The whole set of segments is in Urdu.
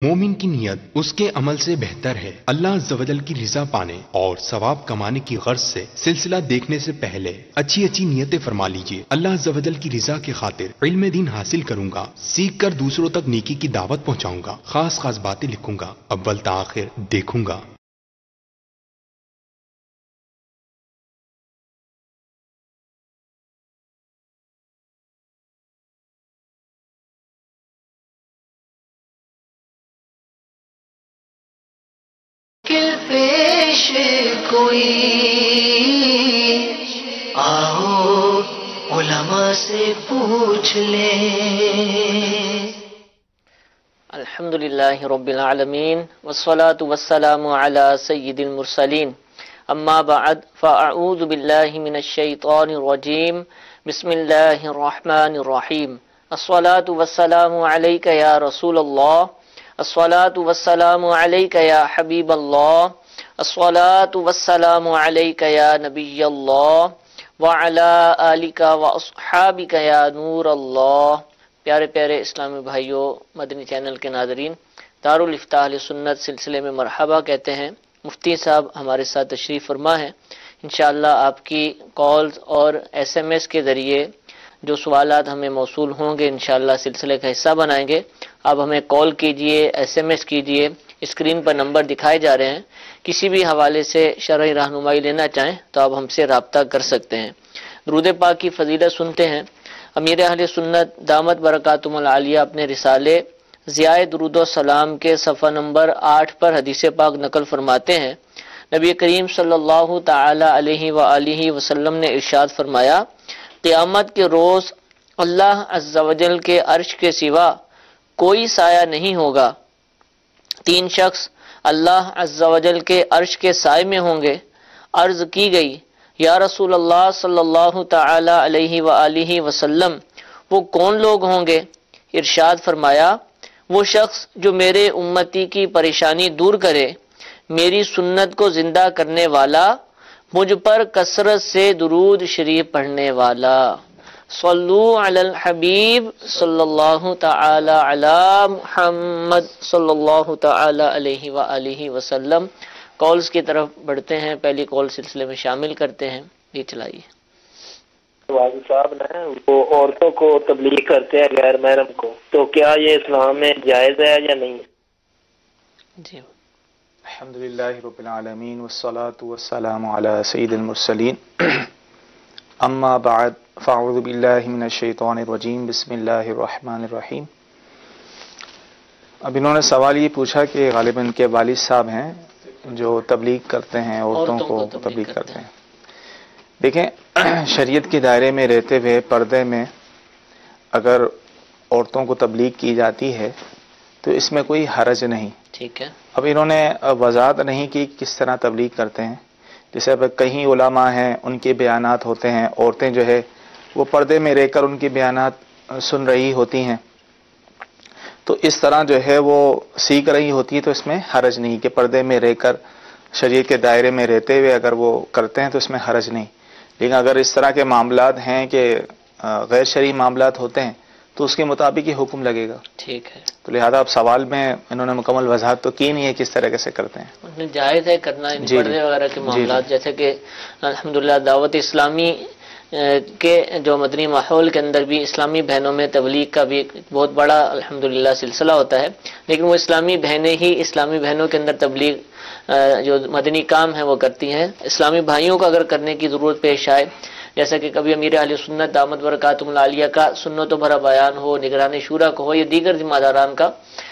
مومن کی نیت اس کے عمل سے بہتر ہے۔ اللہ عز و جل کی رضا پانے اور ثواب کمانے کی غرض سے سلسلہ دیکھنے سے پہلے اچھی اچھی نیتیں فرما لیجئے۔ اللہ عز و جل کی رضا کی خاطر علم دین حاصل کروں گا، سیکھ کر دوسروں تک نیکی کی دعوت پہنچاؤں گا، خاص خاص باتیں لکھوں گا، اول تا آخر دیکھوں گا۔ پیش کوئی آؤ علماء سے پوچھ لیں۔ الحمدللہ رب العالمین والصلاة والسلام علی سید المرسلین، اما بعد فاعوذ باللہ من الشیطان الرجیم، بسم اللہ الرحمن الرحیم۔ الصلاة والسلام علیک یا رسول اللہ، الصلاة والسلام علیک یا حبیب اللہ، الصلاة والسلام علیک یا نبی اللہ، وعلی آلک واصحابک یا نور اللہ۔ پیارے پیارے اسلامی بھائیوں، مدنی چینل کے ناظرین، دارالفتاح اہل سنت سلسلے میں مرحبا کہتے ہیں۔ مفتی صاحب ہمارے ساتھ تشریف فرما ہے۔ انشاءاللہ آپ کی کالز اور ایس ایم ایس کے ذریعے جو سوالات ہمیں موصول ہوں گے انشاءاللہ سلسلے کا حصہ بنائیں گے۔ آپ ہمیں کال کیجئے، ایس ایم ایس کیجئے، اسکرین پر نمبر دکھائے جا رہے ہیں۔ کسی بھی حوالے سے شرعی رہنمائی لینا چاہیں تو آپ ہم سے رابطہ کر سکتے ہیں۔ درود پاک کی فضیلت سنتے ہیں۔ امیر اہل سنت دامت برکاتہم العالیہ اپنے رسالے ضیاء درود و سلام کے صفحہ نمبر 8 پر حدیث پاک نقل فرماتے ہیں، نبی کریم صلی اللہ تعالی علیہ وآلہ وسلم نے ارشاد فرمایا، قیامت کے روز اللہ عز و جل کے عرش کے سوا کوئی سایہ نہیں ہوگا۔ 3 شخص اللہ عز و جل کے عرش کے سائے میں ہوں گے۔ عرض کی گئی، یا رسول اللہ صلی اللہ تعالی علیہ وآلہ وسلم، وہ کون لوگ ہوں گے؟ ارشاد فرمایا، وہ شخص جو میرے امتی کی پریشانی دور کرے، میری سنت کو زندہ کرنے والا، مجھ پر کثرت سے درود شریف پڑھنے والا۔ صلو علی الحبیب صلی اللہ تعالی علی محمد صلی اللہ تعالی علیہ وآلہ وسلم۔ کالز کی طرف بڑھتے ہیں، پہلی کال سلسلے میں شامل کرتے ہیں۔ یہ چلائیے۔ والد صاحب نا وہ عورتوں کو تبلیغ کرتے ہیں غیر محرم کو، تو کیا یہ اسلام میں جائز ہے یا نہیں؟ جی الحمدللہ رب العالمین والصلاة والسلام علی سید المرسلین، اما بعد فاعوذ باللہ من الشیطان الرجیم، بسم اللہ الرحمن الرحیم۔ اب انہوں نے سوال یہ پوچھا کہ غالباً ان کے والد صاحب ہیں جو تبلیغ کرتے ہیں، عورتوں کو تبلیغ کرتے ہیں۔ دیکھیں، شریعت کے دائرے میں رہتے ہوئے پردے میں اگر عورتوں کو تبلیغ کی جاتی ہے تو اس میں کوئی حرج نہیں۔ ٹھیک ہے۔ اب انہوں نے وضاحت نہیں کی کس طرح تبلیغ کرتے ہیں۔ جیسے اب کہیں علماء ہیں، ان کے بیانات ہوتے ہیں، عورتیں جو ہے وہ پردے میں رہ کر ان کے بیانات سن رہی ہوتی ہیں، تو اس طرح جو ہے وہ سیکھ رہی ہوتی ہے، تو اس میں حرج نہیں کہ پردے میں رہ کر شریعت کے دائرے میں رہتے ہوئے اگر وہ کرتے ہیں تو اس میں حرج نہیں۔ لیکن اگر اس طرح کے معاملات ہیں کہ غیر شرعی معاملات ہوتے ہیں تو اس کے مطابق ہی حکم لگے گا۔ ٹھیک ہے۔ تو لہذا اب سوال میں انہوں نے مکمل وضاحت تو کی نہیں ہے کس طرح سے کرتے ہیں۔ جائز ہے کرنا ان پردے وغیرہ کے معاملات، جیسے کہ الحمدللہ دعوت اسلامی کے جو مدنی ماحول کے اندر بھی اسلامی بہنوں میں تبلیغ کا بھی بہت بڑا الحمدللہ سلسلہ ہوتا ہے، لیکن وہ اسلامی بہنیں ہی اسلامی بہنوں کے اندر تبلیغ جو مدنی کام ہے وہ کرتی ہیں۔ اسلامی بھائیوں کو اگر کرنے کی ضرورت پیش آئے، جیسا کہ کبھی امیر اہل سنت دامت برکاتہم العالیہ کا سنت و بھرا بیان ہو، نگران شورا کو ہو یا دیگر ذمہ داران کا،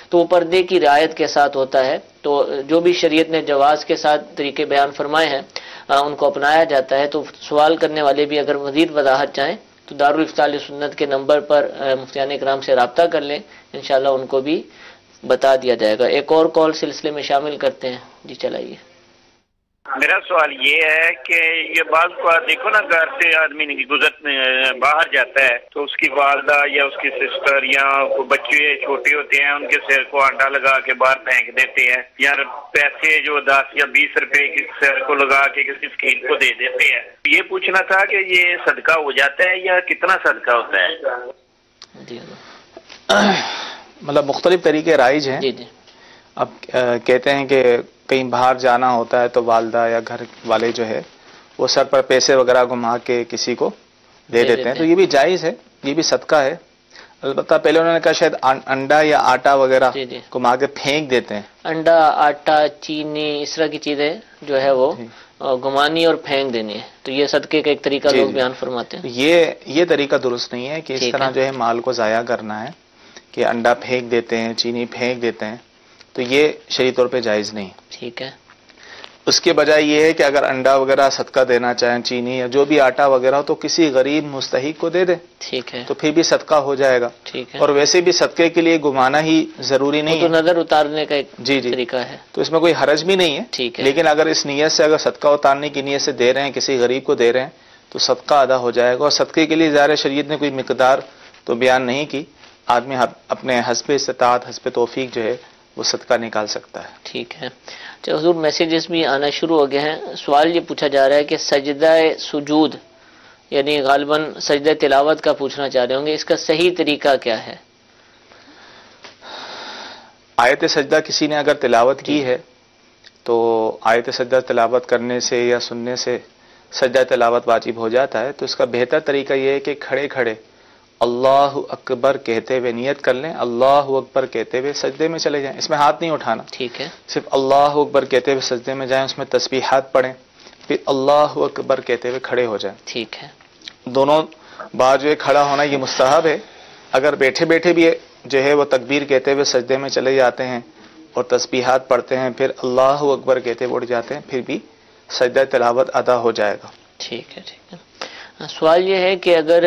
تو وہ پردے کی رعایت کے ساتھ ہوتا ہے۔ تو جو بھی شریعت نے جواز کے ساتھ طریقے بیان فرمائے ہیں ان کو اپنایا جاتا ہے۔ تو سوال کرنے والے بھی اگر مزید وضاحت چاہیں تو دارالفتاح اہل سنت کے نمبر پر مفتیان اکرام سے رابطہ کر لیں، انشاءاللہ ان کو بھی بتا دیا جائے گا۔ ایک اور کال سلسلے میں شامل کرتے ہیں۔ جی چلائیے۔ میرا سوال یہ ہے کہ یہ بعض کو دیکھو نا، گھر سے آدمی باہر جاتا ہے تو اس کی والدہ یا اس کی سسٹر یا بچے چھوٹے ہوتے ہیں، ان کے سر کو آٹا لگا کے باہر پھینک دیتے ہیں، یا پیسے جو 10 یا 20 روپے کے سر کو لگا کے کسی مسکین کو دے دیتے ہیں۔ یہ پوچھنا تھا کہ یہ صدقہ ہو جاتا ہے یا کتنا صدقہ ہوتا ہے؟ مطلب مختلف طریقے رائج ہیں۔ جی جی۔ اب کہتے ہیں کہ کہیں باہر جانا ہوتا ہے تو والدہ یا گھر والے جو ہے وہ سر پر پیسے وغیرہ گھما کے کسی کو دے دیتے ہیں، تو یہ بھی جائز ہے، یہ بھی صدقہ ہے۔ البتہ پہلے انہوں نے کہا شاید انڈا یا آٹا وغیرہ گھما کے پھینک دیتے ہیں، انڈا، آٹا، چینی، اس طرح کی چیزیں جو ہے وہ گھمانی اور پھینک دینی ہے، تو یہ صدقے کا ایک طریقہ لوگ بیان فرماتے ہیں۔ یہ طریقہ درست نہیں ہے کہ اس طرح جو ہے مال کو ضائع کرنا ہے، کہ انڈا پھینک دیتے ہیں، چینی پھینک دیتے ہیں، تو یہ شرعی طور پہ جائز نہیں۔ ٹھیک ہے، اس کے بجائے یہ ہے کہ اگر انڈا وغیرہ صدقہ دینا چاہیں، چینی یا جو بھی آٹا وغیرہ ہو، تو کسی غریب مستحق کو دے دیں، ٹھیک ہے، تو پھر بھی صدقہ ہو جائے گا۔ ٹھیک ہے، اور ویسے بھی صدقے کے لیے گھمانا ہی ضروری نہیں تو ہے، نظر اتارنے کا ایک جی طریقہ ہے۔ تو اس میں کوئی حرج بھی نہیں ہے۔ ٹھیک ہے، لیکن اگر اس نیت سے، اگر صدقہ اتارنے کی نیت سے دے رہے ہیں، کسی غریب کو دے رہے ہیں، تو صدقہ ادا ہو جائے گا۔ اور صدقے کے لیے ظاہر شریعت نے کوئی مقدار تو بیان نہیں کی، آدمی اپنے حسب استطاعت، حسب توفیق جو ہے وہ صدقہ نکال سکتا ہے۔ ٹھیک ہے۔ تو حضور میسیجز بھی آنا شروع ہو گئے ہیں۔ سوال یہ پوچھا جا رہا ہے کہ سجدہ سجود یعنی غالباً سجدہ تلاوت کا پوچھنا چاہ رہے ہوں گے، اس کا صحیح طریقہ کیا ہے؟ آیت سجدہ کسی نے اگر تلاوت کی ہے تو آیت سجدہ تلاوت کرنے سے یا سننے سے سجدہ تلاوت واجب ہو جاتا ہے، تو اس کا بہتر طریقہ یہ ہے کہ کھڑے کھڑے اللہ اکبر کہتے ہوئے نیت کر لیں، اللہ اکبر کہتے ہوئے سجدے میں چلے جائیں، اس میں ہاتھ نہیں اٹھانا، ٹھیک ہے، صرف اللہ اکبر کہتے ہوئے سجدے میں جائیں، اس میں تسبیحات پڑھیں، پھر اللہ اکبر کہتے ہوئے کھڑے ہو جائیں۔ ٹھیک ہے، دونوں بار جو ہے کھڑا ہونا یہ مستحب ہے۔ اگر بیٹھے بیٹھے بھی جو ہے وہ تکبیر کہتے ہوئے سجدے میں چلے جاتے ہیں اور تسبیحات پڑھتے ہیں، پھر اللہ اکبر کہتے ہوئے اٹھ جاتے ہیں، پھر بھی سجدہ تلاوت ادا ہو جائے گا۔ ٹھیک ہے، ٹھیک ہے۔ سوال یہ ہے کہ اگر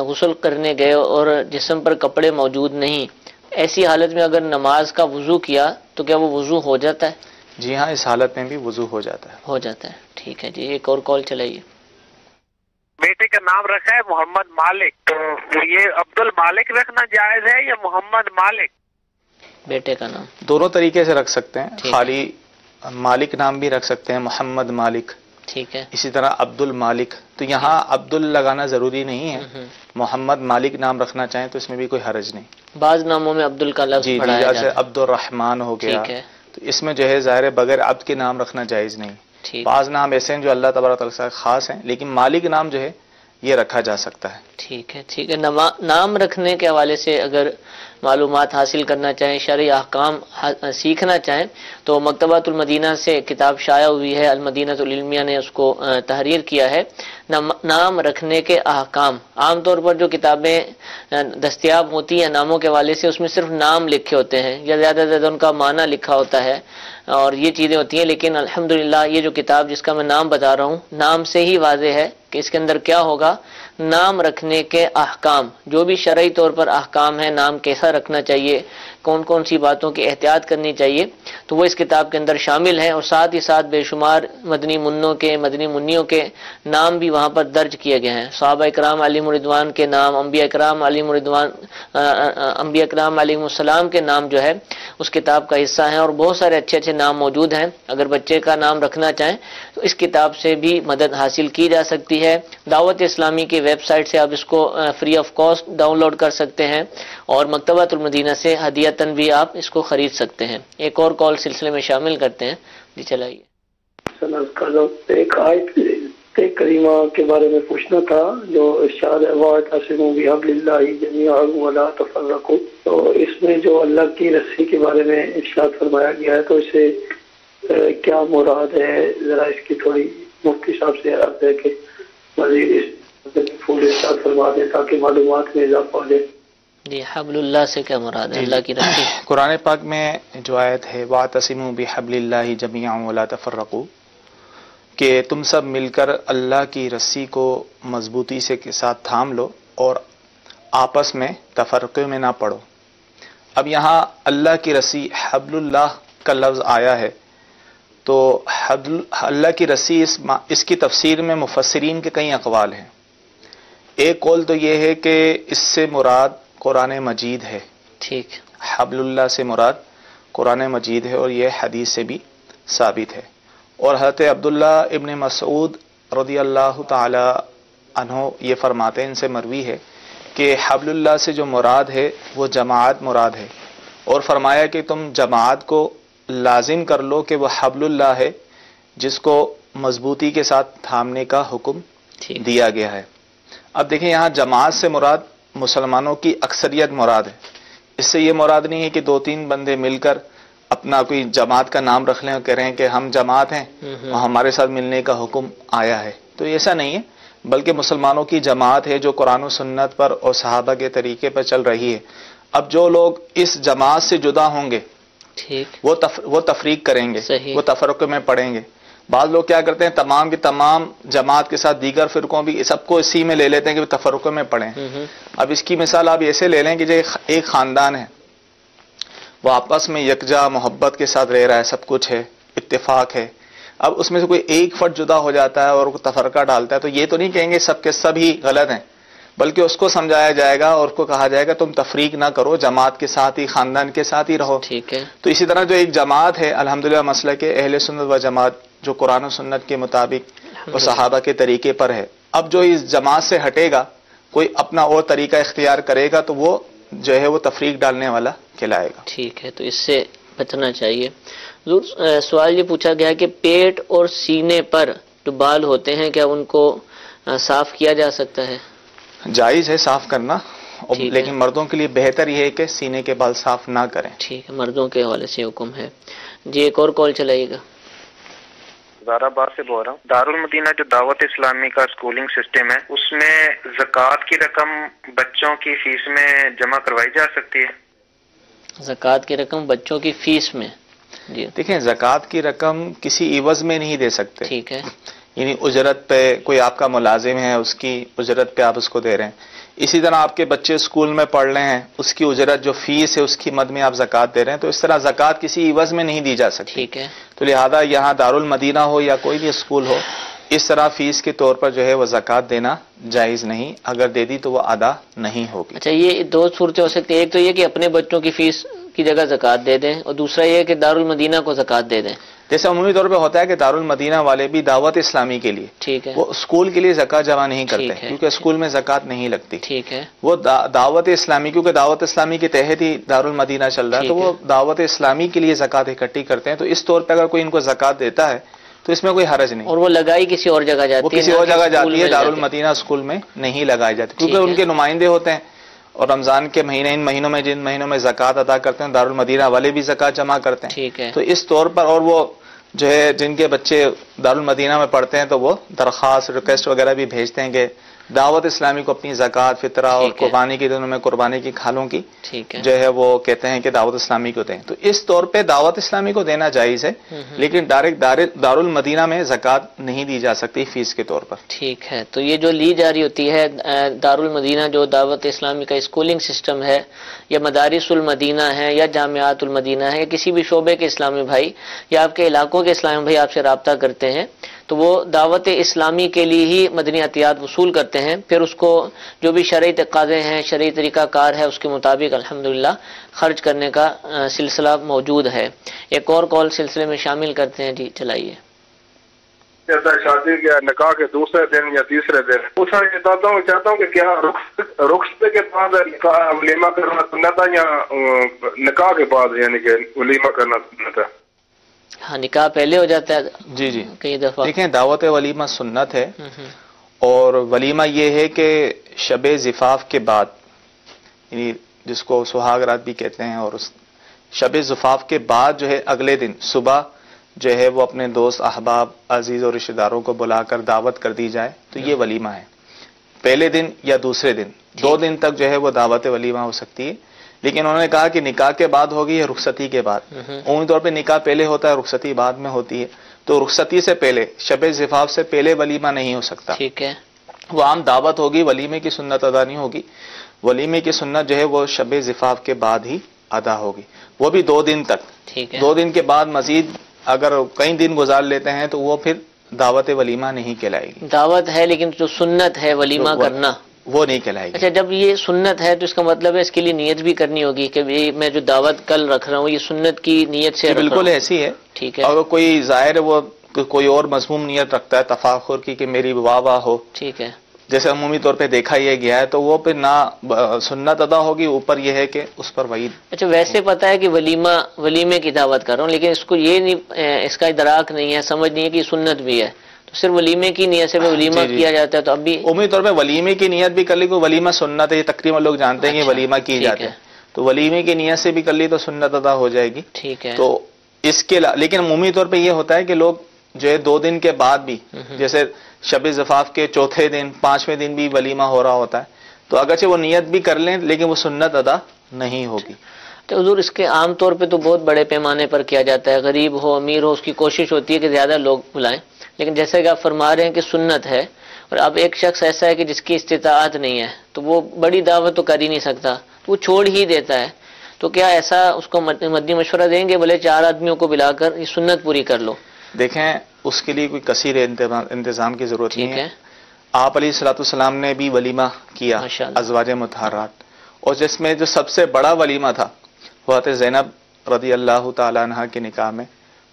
غسل کرنے گئے اور جسم پر کپڑے موجود نہیں، ایسی حالت میں اگر نماز کا وضو کیا تو کیا وہ وضو ہو جاتا ہے؟ جی ہاں، اس حالت میں بھی وضو ہو جاتا ہے۔ ہو جاتا ہے، ٹھیک ہے جی۔ ایک اور کال چلائیے۔ بیٹے کا نام رکھا ہے محمد مالک، تو یہ عبد المالک رکھنا جائز ہے یا محمد مالک؟ بیٹے کا نام دونوں طریقے سے رکھ سکتے ہیں، ٹھیک ہے۔ خالی مالک نام بھی رکھ سکتے ہیں، محمد مالک، ٹھیک ہے، اسی طرح عبد المالک، تو یہاں عبد لگانا ضروری نہیں ہے، محمد مالک نام رکھنا چاہیں تو اس میں بھی کوئی حرج نہیں۔ بعض ناموں میں عبدال کا لفظ جی پڑھایا جیسے جاتا ہے۔ عبد الرحمن ہو گیا، ٹھیک ہے، تو اس میں جو ہے ظاہر بغیر عبد کے نام رکھنا جائز نہیں۔ ٹھیک، بعض نام ایسے ہیں جو اللہ تبارک تعالیٰ سے خاص ہیں، لیکن مالک نام جو ہے یہ رکھا جا سکتا ہے۔ ٹھیک ہے، ٹھیک ہے۔ نام رکھنے کے حوالے سے اگر معلومات حاصل کرنا چاہیں، شرعی احکام سیکھنا چاہیں تو مکتبۃ المدینہ سے کتاب شائع ہوئی ہے، المدینہ العلمیہ نے اس کو تحریر کیا ہے۔ نام رکھنے کے احکام، عام طور پر جو کتابیں دستیاب ہوتی ہیں ناموں کے حوالے سے، اس میں صرف نام لکھے ہوتے ہیں یا زیادہ سے زیادہ ان کا معنی لکھا ہوتا ہے اور یہ چیزیں ہوتی ہیں، لیکن الحمدللہ یہ جو کتاب جس کا میں نام بتا رہا ہوں، نام سے ہی واضح ہے کہ اس کے اندر کیا ہوگا۔ نام رکھنے کے احکام، جو بھی شرعی طور پر احکام ہیں، نام کیسا رکھنا چاہیے، کون کون سی باتوں کی احتیاط کرنی چاہیے، تو وہ اس کتاب کے اندر شامل ہیں، اور ساتھ ہی ساتھ بے شمار مدنی منوں کے، مدنی منیوں کے نام بھی وہاں پر درج کیے گئے ہیں، صحابہ اکرام علیہم الرضوان کے نام، انبیاء اکرام علیہم الرضوان، انبیاء اکرام علیہم السلام کے نام جو ہے اس کتاب کا حصہ ہیں، اور بہت سارے اچھے اچھے نام موجود ہیں۔ اگر بچے کا نام رکھنا چاہیں تو اس کتاب سے بھی مدد حاصل کی جا سکتی ہے۔ دعوت اسلامی کی ویب سائٹ سے آپ اس کو free of cost download کر سکتے ہیں، اور مکتبۃ المدینہ سے ہدیۃً بھی آپ اس کو خرید سکتے ہیں۔ ایک اور کال سلسلے میں شامل کرتے ہیں، جی چلائیے۔ ایک آیت کریمہ کے بارے میں پوچھنا تھا جو ارشاد ہے وَاعْتَصِمُوا بِحَبْلِ اللَّهِ جَمِيعًا وَلَا تَفَرَّقُوا، تو اس میں جو اللہ کی رسی کے بارے میں ارشاد فرمایا گیا ہے تو اس سے کیا مراد ہے؟ ذرا اس کی تھوڑی مفتی صاحب سے عرض ہے کہ مزید اس پھول ارشاد فرما دیں تاکہ معلومات میں اضافہ ہو جائے۔ جی، حبل اللہ سے کیا مراد ہے؟ اللہ کی رسی۔ قرآن پاک میں جو آیت ہے وَاعْتَصِمُوا بِحَبْلِ اللَّهِ جَمِيعًا وَلَا تَفَرَّقُوا، کہ تم سب مل کر اللہ کی رسی کو مضبوطی سے کے ساتھ تھام لو اور آپس میں تفرقے میں نہ پڑو۔ اب یہاں اللہ کی رسی حبل اللہ کا لفظ آیا ہے، تو اللہ کی رسی اس کی تفسیر میں مفسرین کے کئی اقوال ہیں۔ ایک قول تو یہ ہے کہ اس سے مراد قرآن مجید ہے، ٹھیک، حبل اللہ سے مراد قرآن مجید ہے، اور یہ حدیث سے بھی ثابت ہے۔ اور حضرت عبداللہ ابن مسعود رضی اللہ تعالی عنہ یہ فرماتے ہیں، ان سے مروی ہے کہ حبل اللہ سے جو مراد ہے وہ جماعت مراد ہے، اور فرمایا کہ تم جماعت کو لازم کر لو کہ وہ حبل اللہ ہے جس کو مضبوطی کے ساتھ تھامنے کا حکم دیا گیا ہے۔ اب دیکھیں یہاں جماعت سے مراد مسلمانوں کی اکثریت مراد ہے، اس سے یہ مراد نہیں ہے کہ 2-3 بندے مل کر اپنا کوئی جماعت کا نام رکھ لیں اور کہہ رہے ہیں کہ ہم جماعت ہیں اور ہمارے ساتھ ملنے کا حکم آیا ہے، تو ایسا نہیں ہے، بلکہ مسلمانوں کی جماعت ہے جو قرآن و سنت پر اور صحابہ کے طریقے پر چل رہی ہے۔ اب جو لوگ اس جماعت سے جدا ہوں گے وہ تفریق کریں گے، وہ تفرقے میں پڑیں گے۔ بعض لوگ کیا کرتے ہیں تمام کی تمام جماعت کے ساتھ دیگر فرقوں بھی سب کو اسی میں لے لیتے ہیں کہ وہ تفرقے میں پڑیں۔ اب اس کی مثال آپ ایسے لے لیں کہ جو ایک خاندان ہے وہ آپس میں یکجا محبت کے ساتھ رہ رہا ہے، سب کچھ ہے، اتفاق ہے، اب اس میں سے کوئی ایک فرد جدا ہو جاتا ہے اور تفرقہ ڈالتا ہے تو یہ تو نہیں کہیں گے سب کے سب ہی غلط ہیں، بلکہ اس کو سمجھایا جائے گا اور اس کو کہا جائے گا تم تفریق نہ کرو، جماعت کے ساتھ ہی خاندان کے ساتھ ہی رہو۔ ٹھیک ہے۔ تو اسی طرح جو ایک جماعت ہے الحمدللہ مسلک اہل سنت و جماعت جو قرآن و سنت کے مطابق اور صحابہ کے طریقے پر ہے، اب جو اس جماعت سے ہٹے گا کوئی اپنا اور طریقہ اختیار کرے گا تو وہ جو ہے وہ تفریق ڈالنے والا کہلائے گا۔ ٹھیک ہے، تو اس سے بچنا چاہیے۔ سوال یہ پوچھا گیا کہ پیٹ اور سینے پر جو بال ہوتے ہیں کیا ان کو صاف کیا جا سکتا ہے؟ جائز ہے صاف کرنا، لیکن مردوں کے لیے بہتر یہ ہے کہ سینے کے بال صاف نہ کریں۔ ٹھیک ہے، مردوں کے حوالے سے حکم ہے۔ جی ایک اور کال چلائیے گا۔ زہرا آباد سے بول رہا ہوں۔ دارالمدینہ جو دعوت اسلامی کا اسکولنگ سسٹم ہے اس میں زکوٰۃ کی رقم بچوں کی فیس میں جمع کروائی جا سکتی ہے؟ زکوٰۃ کی رقم بچوں کی فیس میں؟ جی دیکھیں زکوٰۃ کی رقم کسی عوض میں نہیں دے سکتے، ٹھیک ہے، یعنی اجرت پہ کوئی آپ کا ملازم ہے اس کی اجرت پہ آپ اس کو دے رہے ہیں، اسی طرح آپ کے بچے اسکول میں پڑھ رہے ہیں اس کی اجرت جو فیس ہے اس کی مد میں آپ زکوٰۃ دے رہے ہیں، تو اس طرح زکوٰۃ کسی عوض میں نہیں دی جا سکتی۔ ٹھیک ہے، تو لہذا یہاں دارالمدینہ ہو یا کوئی بھی اسکول ہو اس طرح فیس کے طور پر جو ہے وہ زکوٰۃ دینا جائز نہیں، اگر دے دی تو وہ ادا نہیں ہوگی۔ اچھا یہ دو صورتیں ہو سکتی ہیں، ایک تو یہ کہ اپنے بچوں کی فیس کی جگہ زکوٰۃ دے دیں اور دوسرا یہ کہ دارالمدینہ کو زکوٰۃ دے دیں۔ جیسے عمومی طور پہ ہوتا ہے کہ دارالمدینہ والے بھی دعوت اسلامی کے لیے ٹھیک ہے وہ اسکول کے لیے زکوٰۃ جمع نہیں کرتے ٹھیک ہے، کیونکہ اسکول میں زکوٰۃ نہیں لگتی، ٹھیک ہے، وہ دعوت اسلامی کیونکہ دعوت اسلامی کے تحت ہی دارالمدینہ چل رہا ہے تو وہ دعوت اسلامی کے لیے زکوٰۃ اکٹھی کرتے ہیں، تو اس طور پہ اگر کوئی ان کو زکوٰۃ دیتا ہے تو اس میں کوئی حرج نہیں، اور وہ لگائی کسی اور جگہ جاتی ہے، وہ کسی اور جگہ جاتی ہے، دارالمدینہ اسکول میں نہیں لگائی جاتی کیونکہ ان کے نمائندے ہوتے ہیں، اور رمضان کے مہینے ان مہینوں میں جن مہینوں میں زکوٰۃ ادا کرتے ہیں دارالمدینہ والے بھی زکوٰۃ جمع کرتے ہیں، ٹھیک ہے، تو اس طور پر اور وہ جو ہے جن کے بچے دارالمدینہ میں پڑھتے ہیں تو وہ درخواست ریکویسٹ وغیرہ بھی بھیجتے ہیں کہ دعوت اسلامی کو اپنی زکوٰۃ فطرہ اور قربانی کے دنوں میں قربانی کی کھالوں کی جو ہے وہ کہتے ہیں کہ دعوت اسلامی کو دیں، تو اس طور پہ دعوت اسلامی کو دینا جائز ہے، لیکن ڈائریکٹ دارالمدینہ میں زکوٰۃ نہیں دی جا سکتی فیس کے طور پر۔ ٹھیک ہے، تو یہ جو لی جا رہی ہوتی ہے دارالمدینہ جو دعوت اسلامی کا اسکولنگ سسٹم ہے یا مدارس المدینہ ہے یا جامعات المدینہ ہے یا کسی بھی شعبے کے اسلامی بھائی یا آپ کے علاقوں کے اسلامی بھائی آپ سے رابطہ کرتے ہیں تو وہ دعوت اسلامی کے لیے ہی مدنی عطیات وصول کرتے ہیں، پھر اس کو جو بھی شرعی تقاضے ہیں شرعی طریقہ کار ہے اس کے مطابق الحمدللہ خرچ کرنے کا سلسلہ موجود ہے۔ ایک اور کال سلسلے میں شامل کرتے ہیں، جی چلائیے۔ جیسا شادی کے نکاح کے دوسرے دن یا تیسرے دن پوچھنا چاہتا ہوں کہ کیا رخصت کے بعد نکاح ولیمہ کرنا سنت ہے یا نکاح کے بعد یعنی کہ ولیمہ کرنا سنت ہے؟ ہاں نکاح پہلے ہو جاتا ہے جی کئی دفعہ۔ دیکھیں دعوت ولیمہ سنت ہے، اور ولیمہ یہ ہے کہ شب زفاف کے بعد، یعنی جس کو سہاگ رات بھی کہتے ہیں، اور شب زفاف کے بعد جو ہے اگلے دن صبح جو ہے وہ اپنے دوست احباب عزیز اور رشتہ داروں کو بلا کر دعوت کر دی جائے تو یہ ولیمہ ہے۔ پہلے دن یا دوسرے دن 2 دن تک جو ہے وہ دعوت ولیمہ ہو سکتی ہے، لیکن انہوں نے کہا کہ نکاح کے بعد ہوگی یا رخصتی کے بعد۔ عمومی طور پہ نکاح پہلے ہوتا ہے، رخصتی بعد میں ہوتی ہے، تو رخصتی سے پہلے شب زفاف سے پہلے ولیمہ نہیں ہو سکتا، ٹھیک ہے، وہ عام دعوت ہوگی، ولیمے کی سنت ادا نہیں ہوگی، ولیمے کی سنت جو ہے وہ شب زفاف کے بعد ہی ادا ہوگی، وہ بھی 2 دن تک۔ ٹھیک ہے، 2 دن کے بعد مزید اگر کئی دن گزار لیتے ہیں تو وہ پھر دعوت ولیمہ نہیں کہلائے گی، دعوت ہے لیکن جو سنت ہے ولیمہ کرنا وہ نہیں کہلائے گی۔ اچھا جب یہ سنت ہے تو اس کا مطلب ہے اس کے لیے نیت بھی کرنی ہوگی کہ میں جو دعوت کل رکھ رہا ہوں یہ سنت کی نیت سے بالکل ایسی ہے، ٹھیک ہے، اور کوئی ظاہر ہے وہ کوئی اور مضموم نیت رکھتا ہے تفاخر کی کہ میری واہ واہ ہو، ٹھیک ہے، جیسے عمومی طور پہ دیکھا یہ گیا ہے، تو وہ پھر نہ سنت ادا ہوگی، اوپر یہ ہے کہ اس پر وعید۔ اچھا، ویسے پتا ہے کہ ولیمے کی دعوت کر رہا ہوں، لیکن اس کو یہ نہیں، اس کا ادراک نہیں ہے، سمجھ نہیں ہے کہ سنت بھی ہے، تو صرف ولیمے کی نیت سے ولیمہ کیا جاتا ہے، تو اب بھی عمومی طور پہ ولیمے کی نیت بھی کر لی، کوئی ولیمہ سنت ہے، یہ تقریباً لوگ جانتے ہیں کہ ولیمہ کی جاتی ہے، تو ولیمے کی نیت سے بھی کر لی تو سنت ادا ہو جائے گی۔ ٹھیک ہے۔ تو اس کے لیکن عمومی طور پہ یہ ہوتا ہے کہ لوگ جو ہے 2 دن کے بعد بھی، جیسے شب زفاف کے چوتھے دن 5ویں دن بھی ولیمہ ہو رہا ہوتا ہے، تو اگرچہ وہ نیت بھی کر لیں لیکن وہ سنت ادا نہیں ہوگی۔ تو حضور اس کے عام طور پہ تو بہت بڑے پیمانے پر کیا جاتا ہے، غریب ہو امیر ہو، اس کی کوشش ہوتی ہے کہ زیادہ لوگ بلائیں، لیکن جیسے کہ آپ فرما رہے ہیں کہ سنت ہے، اور اب ایک شخص ایسا ہے کہ جس کی استطاعت نہیں ہے، تو وہ بڑی دعوت تو کر ہی نہیں سکتا، وہ چھوڑ ہی دیتا ہے، تو کیا ایسا اس کو مدنی مشورہ دیں گے بولے 4 آدمیوں کو بلا کر یہ سنت پوری کر لو؟ دیکھیں، اس کے لیے کوئی کثیر انتظام کی ضرورت نہیں ہے۔ آپ علیہ الصلوۃ والسلام نے بھی ولیمہ کیا ازواج مطہرات، اور جس میں جو سب سے بڑا ولیمہ تھا وہ حضرت زینب رضی اللہ تعالیٰ عنہ کے نکاح میں،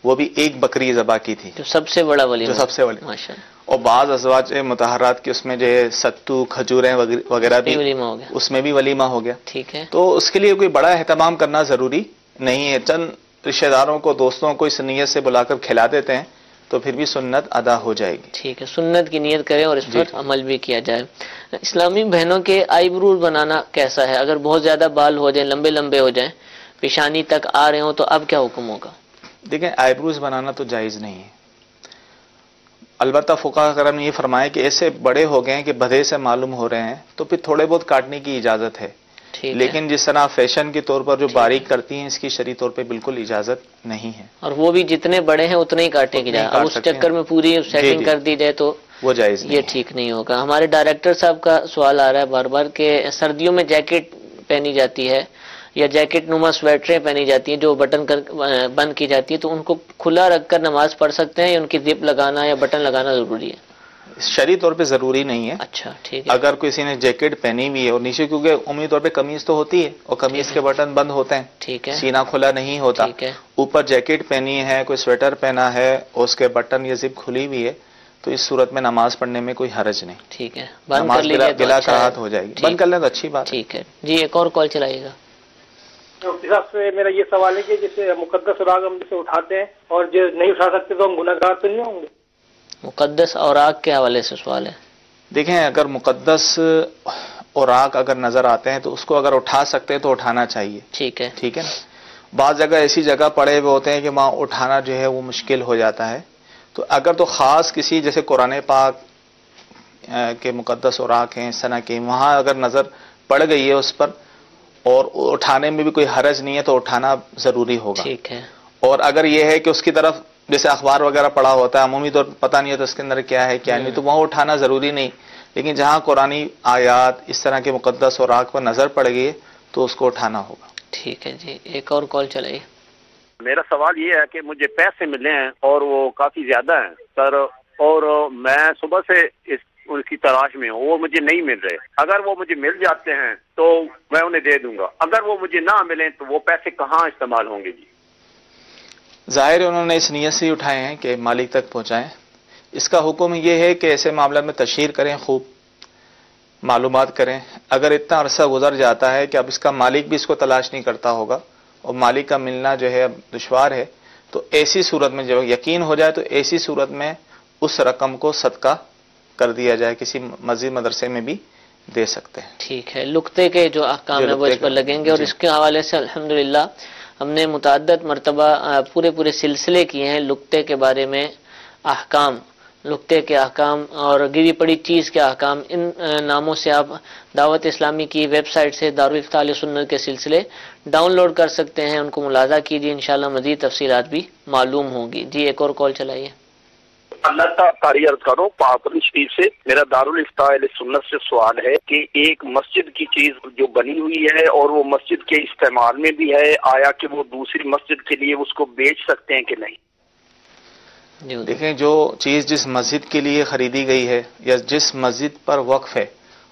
وہ بھی 1 بکری ذبح کی تھی، جو سب سے بڑا ولیمہ، جو سب سے بڑا۔ اور بعض ازواج مطہرات کے اس میں جو ہے ستو، کھجوریں وغیرہ بھی ولیمہ ہو گیا، اس میں بھی ولیمہ ہو گیا۔ ٹھیک ہے۔ تو اس کے لیے کوئی بڑا اہتمام کرنا ضروری نہیں ہے، چند رشتہ داروں کو، دوستوں کو اس نیت سے بلا کر کھلا دیتے ہیں تو پھر بھی سنت ادا ہو جائے گی۔ ٹھیک ہے، سنت کی نیت کریں اور اس پر عمل بھی کیا جائے۔ اسلامی بہنوں کے آئی بروز بنانا کیسا ہے؟ اگر بہت زیادہ بال ہو جائیں، لمبے لمبے ہو جائیں، پیشانی تک آ رہے ہوں، تو اب کیا حکم ہوگا؟ دیکھیں، آئی بروز بنانا تو جائز نہیں ہے، البتہ فقہاء کرام نے یہ فرمایا کہ ایسے بڑے ہو گئے ہیں کہ بدھے سے معلوم ہو رہے ہیں تو پھر تھوڑے بہت کاٹنے کی اجازت ہے، لیکن جس طرح فیشن کے طور پر جو باریک کرتی ہیں، اس کی شرعی طور پہ بالکل اجازت نہیں ہے، اور وہ بھی جتنے بڑے ہیں اتنے ہی کاٹنے کی جائے، اب اس چکر میں پوری سیٹنگ کر دی جائے تو وہ جائز نہیں، یہ ٹھیک نہیں ہوگا۔ ہمارے ڈائریکٹر صاحب کا سوال آ رہا ہے بار بار کہ سردیوں میں جیکٹ پہنی جاتی ہے یا جیکٹ نما سویٹریں پہنی جاتی ہیں جو بٹن کر بند کی جاتی ہے، تو ان کو کھلا رکھ کر نماز پڑھ سکتے ہیں یا ان کی زپ لگانا یا بٹن لگانا ضروری ہے؟ شرعی طور پہ ضروری نہیں ہے۔ اچھا، ٹھیک ہے۔ اگر کسی نے جیکٹ پہنی ہوئی ہے اور نیچے، کیونکہ عمومی طور پہ قمیض تو ہوتی ہے اور قمیض کے بٹن بند ہوتے ہیں، ٹھیک ہے، سینہ کھلا نہیں ہوتا، ٹھیک ہے، اوپر جیکٹ پہنی ہے، کوئی سویٹر پہنا ہے اور اس کے بٹن یا زپ کھلی ہوئی ہے، تو اس صورت میں نماز پڑھنے میں کوئی حرج نہیں، ٹھیک ہے، بند کر لیجیے تو بلا اچھا کراہت ہو جائے گی، بند کر لیں تو اچھی بات۔ ٹھیک ہے جی، ایک اور کال چلائیے گا۔ صاحب سے میرا یہ سوال ہے کہ جیسے مقدس اوراق ہم جسے اٹھاتے ہیں اور جو نہیں اٹھا سکتے تو ہم گناہگار تو نہیں ہوں گے؟ مقدس اوراق کے حوالے سے سوال ہے۔ دیکھیں، اگر مقدس اوراق اگر نظر آتے ہیں تو اس کو اگر اٹھا سکتے ہیں تو اٹھانا چاہیے، ٹھیک ہے، ٹھیک ہے نا۔ بعض جگہ ایسی جگہ پڑے ہوئے ہوتے ہیں کہ وہاں اٹھانا جو ہے وہ مشکل ہو جاتا ہے، تو اگر تو خاص کسی جیسے قرآن پاک کے مقدس اوراق ہیں اس طرح کے، وہاں اگر نظر پڑ گئی ہے اس پر اور اٹھانے میں بھی کوئی حرج نہیں ہے تو اٹھانا ضروری ہوگا، ٹھیک ہے۔ اور اگر یہ ہے کہ اس کی طرف جیسے اخبار وغیرہ پڑا ہوتا ہے، عمومی طور پر پتہ نہیں ہوتا اس کے اندر کیا ہے کیا نہیں، تو وہاں اٹھانا ضروری نہیں، لیکن جہاں قرآنی آیات اس طرح کے مقدس اوراق پر نظر پڑ گئی تو اس کو اٹھانا ہوگا۔ ٹھیک ہے جی، ایک اور کال چلائیے۔ میرا سوال یہ ہے کہ مجھے پیسے ملے ہیں اور وہ کافی زیادہ ہیں سر، اور میں صبح سے ان کی تلاش میں ہوں، وہ مجھے نہیں مل رہے، اگر وہ مجھے مل جاتے ہیں تو میں انہیں دے دوں گا، اگر وہ مجھے نہ ملیں تو وہ پیسے کہاں استعمال ہوں گے؟ جی ظاہر انہوں نے اس نیت سے ہی اٹھائے ہیں کہ مالک تک پہنچائیں۔ اس کا حکم یہ ہے کہ ایسے معاملات میں تشہیر کریں، خوب معلومات کریں۔ اگر اتنا عرصہ گزر جاتا ہے کہ اب اس کا مالک بھی اس کو تلاش نہیں کرتا ہوگا اور مالک کا ملنا جو ہے اب دشوار ہے، تو ایسی صورت میں جب یقین ہو جائے تو ایسی صورت میں اس رقم کو صدقہ کر دیا جائے، کسی مسجد مدرسے میں بھی دے سکتے ہیں۔ ٹھیک ہے، لقطے کے جو احکام ہیں وہ اس پر لگیں گے، اور اس کے حوالے سے الحمدللہ ہم نے متعدد مرتبہ پورے سلسلے کیے ہیں لقطے کے بارے میں، احکام، لقطے کے احکام اور گری پڑی چیز کے احکام، ان ناموں سے آپ دعوت اسلامی کی ویب سائٹ سے دارالافتاء اہل سنت کے سلسلے ڈاؤن لوڈ کر سکتے ہیں، ان کو ملاحظہ کیجیے، انشاءاللہ مزید تفصیلات بھی معلوم ہوگی۔ جی ایک اور کال چلائیے۔ اللہ تعالی عرض کروں پاکن شریف سے، میرا دارالافتاء اہل سنت سے سوال ہے کہ ایک مسجد کی چیز جو بنی ہوئی ہے اور وہ مسجد کے استعمال میں بھی ہے، آیا کہ وہ دوسری مسجد کے لیے اس کو بیچ سکتے ہیں کہ نہیں؟ دیکھیں، جو چیز جس مسجد کے لیے خریدی گئی ہے یا جس مسجد پر وقف ہے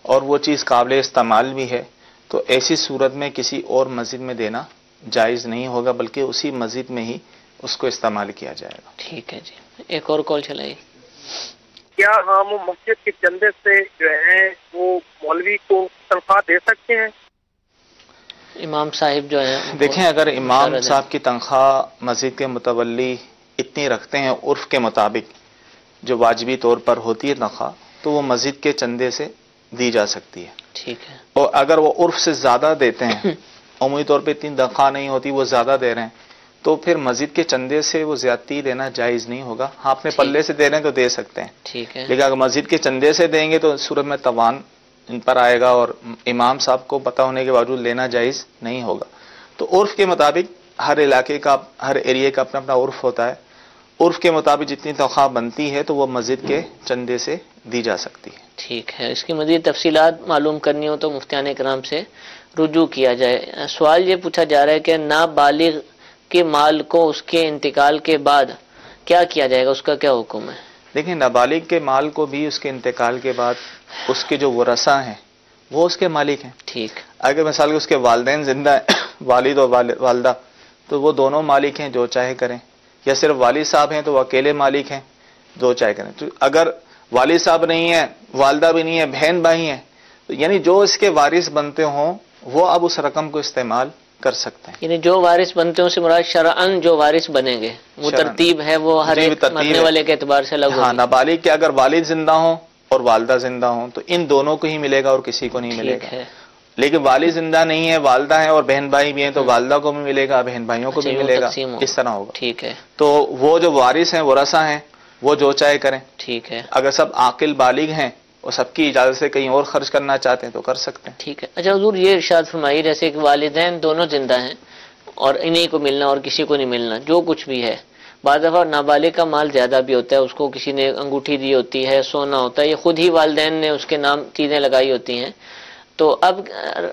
اور وہ چیز قابل استعمال بھی ہے، تو ایسی صورت میں کسی اور مسجد میں دینا جائز نہیں ہوگا، بلکہ اسی مسجد میں ہی اس کو استعمال کیا جائے گا۔ ٹھیک ہے جی، ایک اور کال چلائیے۔ کیا ہم مسجد کے چندے سے جو ہے وہ مولوی کو تنخواہ دے سکتے ہیں؟ امام صاحب جو ہیں دیکھیں، اگر امام صاحب کی تنخواہ مسجد کے متولی اتنی رکھتے ہیں عرف کے مطابق جو واجبی طور پر ہوتی ہے تنخواہ، تو وہ مسجد کے چندے سے دی جا سکتی ہے. ٹھیک ہے. اور اگر وہ عرف سے زیادہ دیتے ہیں، عمومی طور پہ اتنی تنخواہ نہیں ہوتی، وہ زیادہ دے رہے ہیں، تو پھر مسجد کے چندے سے وہ زیادتی دینا جائز نہیں ہوگا. ہاں اپنے پلے سے دے رہے ہیں تو دے سکتے ہیں. ٹھیک ہے. لیکن اگر مسجد کے چندے سے دیں گے تو صورت میں توان ان پر آئے گا اور امام صاحب کو پتہ ہونے کے باوجود لینا جائز نہیں ہوگا. تو عرف کے مطابق ہر علاقے کا، ہر ایریے کا اپنا اپنا عرف ہوتا ہے. عرف کے مطابق جتنی تنخواہ بنتی ہے تو وہ مسجد کے چندے سے دی جا سکتی ہے. ٹھیک ہے. اس کی مزید تفصیلات معلوم کرنی ہو تو مفتیان کرام سے رجوع کیا جائے. سوال یہ پوچھا جا رہا ہے کہ نابالغ کے مال کو اس کے انتقال کے بعد کیا کیا جائے گا، اس کا کیا حکم ہے؟ دیکھیں، نابالغ کے مال کو بھی اس کے انتقال کے بعد اس کے جو ورثہ ہیں وہ اس کے مالک ہیں. ٹھیک. اگر مثال کے اس کے والدین زندہ ہیں، والد اور والدہ، تو وہ دونوں مالک ہیں، جو چاہے کریں. یا صرف والد صاحب ہیں تو وہ اکیلے مالک ہیں، جو چاہے کریں. تو اگر والد صاحب نہیں ہیں، والدہ بھی نہیں ہے، بہن بھائی ہیں، تو یعنی جو اس کے وارث بنتے ہوں وہ اب اس رقم کو استعمال کر سکتے ہیں. یعنی جو وارث بنتے ہیں اس سے مراد شرعاً جو وارث بنیں گے، وہ ترتیب ہے، وہ ہر ایک مرنے والے کے اعتبار سے الگ ہوگی. ہاں، نابالغ کے اگر والد زندہ ہوں اور والدہ زندہ ہوں تو ان دونوں کو ہی ملے گا اور کسی کو نہیں ملے گا. لیکن والد زندہ نہیں ہے، والدہ ہیں اور بہن بھائی بھی ہیں، تو والدہ کو بھی ملے گا، بہن بھائیوں کو بھی ملے گا. اس طرح ہوگا. ٹھیک ہے. تو وہ جو وارث ہیں، ورثہ ہیں، وہ جو چاہے کریں. ٹھیک ہے. اگر سب عاقل بالغ ہیں اور سب کی اجازت سے کہیں اور خرچ کرنا چاہتے ہیں تو کر سکتے ہیں. ٹھیک ہے. اچھا حضور، یہ ارشاد فرمائیے جیسے کہ والدین دونوں زندہ ہیں اور انہیں کو ملنا اور کسی کو نہیں ملنا، جو کچھ بھی ہے. بعض دفعہ نابالغ کا مال زیادہ بھی ہوتا ہے، اس کو کسی نے انگوٹھی دی ہوتی ہے، سونا ہوتا ہے، یہ خود ہی والدین نے اس کے نام چیزیں لگائی ہوتی ہیں. تو اب